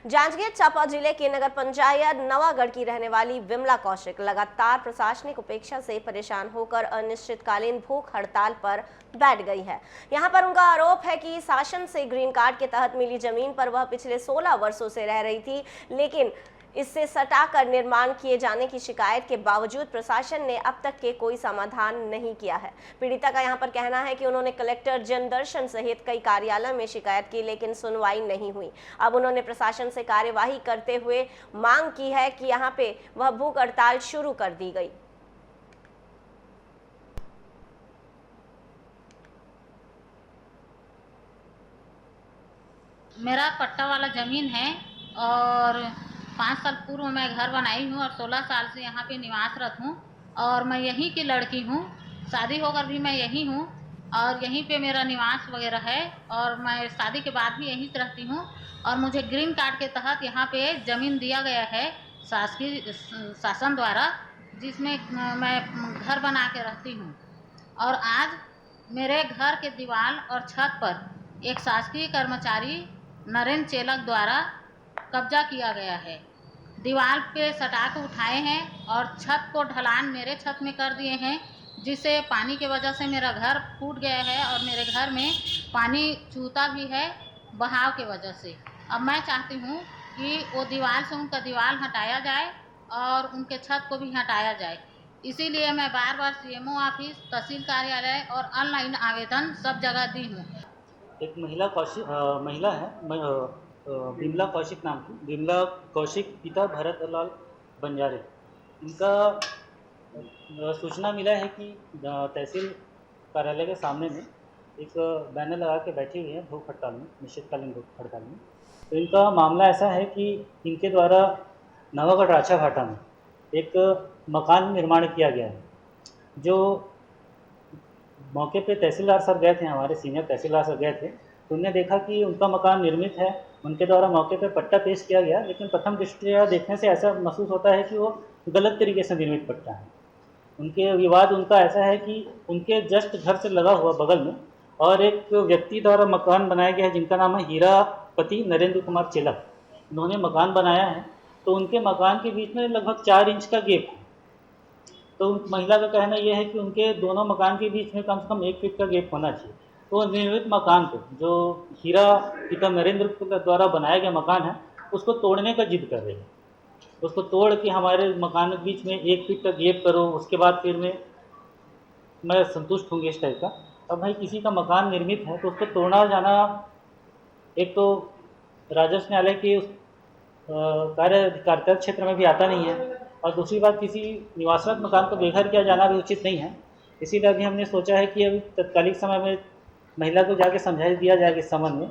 जांजगीर चांपा जिले के नगर पंचायत नवागढ़ की रहने वाली विमला कौशिक लगातार प्रशासनिक उपेक्षा से परेशान होकर अनिश्चितकालीन भूख हड़ताल पर बैठ गई है। यहां पर उनका आरोप है कि शासन से ग्रीन कार्ड के तहत मिली जमीन पर वह पिछले 16 वर्षों से रह रही थी, लेकिन इससे सटाकर निर्माण किए जाने की शिकायत के बावजूद प्रशासन ने अब तक के कोई समाधान नहीं किया है। पीड़िता का यहां पर कहना है कि उन्होंने कलेक्टर जनदर्शन सहित कई कार्यालयों में शिकायत की, लेकिन सुनवाई नहीं हुई। अब उन्होंने प्रशासन से कार्यवाही करते हुए मांग की है कि यहां पे वह भूख हड़ताल शुरू कर दी गई। मेरा पट्टा वाला ज़मीन है और 5 साल पूर्व मैं घर बनाई हूँ और 16 साल से यहाँ पे निवासरत हूँ और मैं यहीं की लड़की हूँ। शादी होकर भी मैं यहीं हूँ और यहीं पे मेरा निवास वगैरह है और मैं शादी के बाद भी यहीं से रहती हूँ और मुझे ग्रीन कार्ड के तहत यहाँ पे ज़मीन दिया गया है शासकीय शासन द्वारा, जिसमें मैं घर बना के रहती हूँ। और आज मेरे घर के दीवार और छत पर एक शासकीय कर्मचारी नरेंद्र चेलक द्वारा कब्जा किया गया है। दीवार पे सटा के उठाए हैं और छत को ढलान मेरे छत में कर दिए हैं, जिससे पानी की वजह से मेरा घर फूट गया है और मेरे घर में पानी चूता भी है बहाव की वजह से। अब मैं चाहती हूँ कि वो दीवार से उनका दीवार हटाया जाए और उनके छत को भी हटाया जाए। इसीलिए मैं बार बार सीएमओ ऑफिस, तहसील कार्यालय और ऑनलाइन आवेदन सब जगह दी हूँ। एक महिला है विमला कौशिक नाम की। विमला कौशिक पिता भरत लाल बंजारे। इनका सूचना मिला है कि तहसील कार्यालय के सामने में एक बैनर लगा के बैठी हुई है भूख हड़ताल में, निश्चितकालीन भूख हड़ताल में। तो इनका मामला ऐसा है कि इनके द्वारा नवागढ़ राछा घाटा में एक मकान निर्माण किया गया है। जो मौके पे तहसीलदार सर गए थे, हमारे सीनियर तहसीलदार सर गए थे, तो उन्होंने देखा कि उनका मकान निर्मित है। उनके द्वारा मौके पे पट्टा पेश किया गया, लेकिन प्रथम दृष्टया देखने से ऐसा महसूस होता है कि वो गलत तरीके से निर्मित पट्टा है। उनके विवाद उनका ऐसा है कि उनके जस्ट घर से लगा हुआ बगल में और एक व्यक्ति द्वारा मकान बनाया गया है जिनका नाम है हीरापति नरेंद्र कुमार चेलक। उन्होंने मकान बनाया है, तो उनके मकान के बीच में लगभग 4 इंच का गेप है। तो महिला का कहना यह है कि उनके दोनों मकान के बीच में कम से कम 1 फीट का गेप होना चाहिए। तो निर्मित मकान को, जो हीरा पिता नरेंद्र द्वारा बनाया गया मकान है, उसको तोड़ने का जिद कर रही है। उसको तोड़ के हमारे मकान के बीच में 1 फीट का गेप करो, उसके बाद फिर मैं संतुष्ट होंगे इस टाइप का। अब भाई किसी का मकान निर्मित है तो उसको तोड़ना जाना एक तो राजस्व न्यायालय के उस कार्यकारिता क्षेत्र में भी आता नहीं है, और दूसरी बात किसी निवासरत मकान को बेघर किया जाना भी उचित नहीं है। इसीलिए अभी हमने सोचा है कि अभी तत्कालिक समय में महिला को जाके समझा दिया जाएगा इस संबंध में।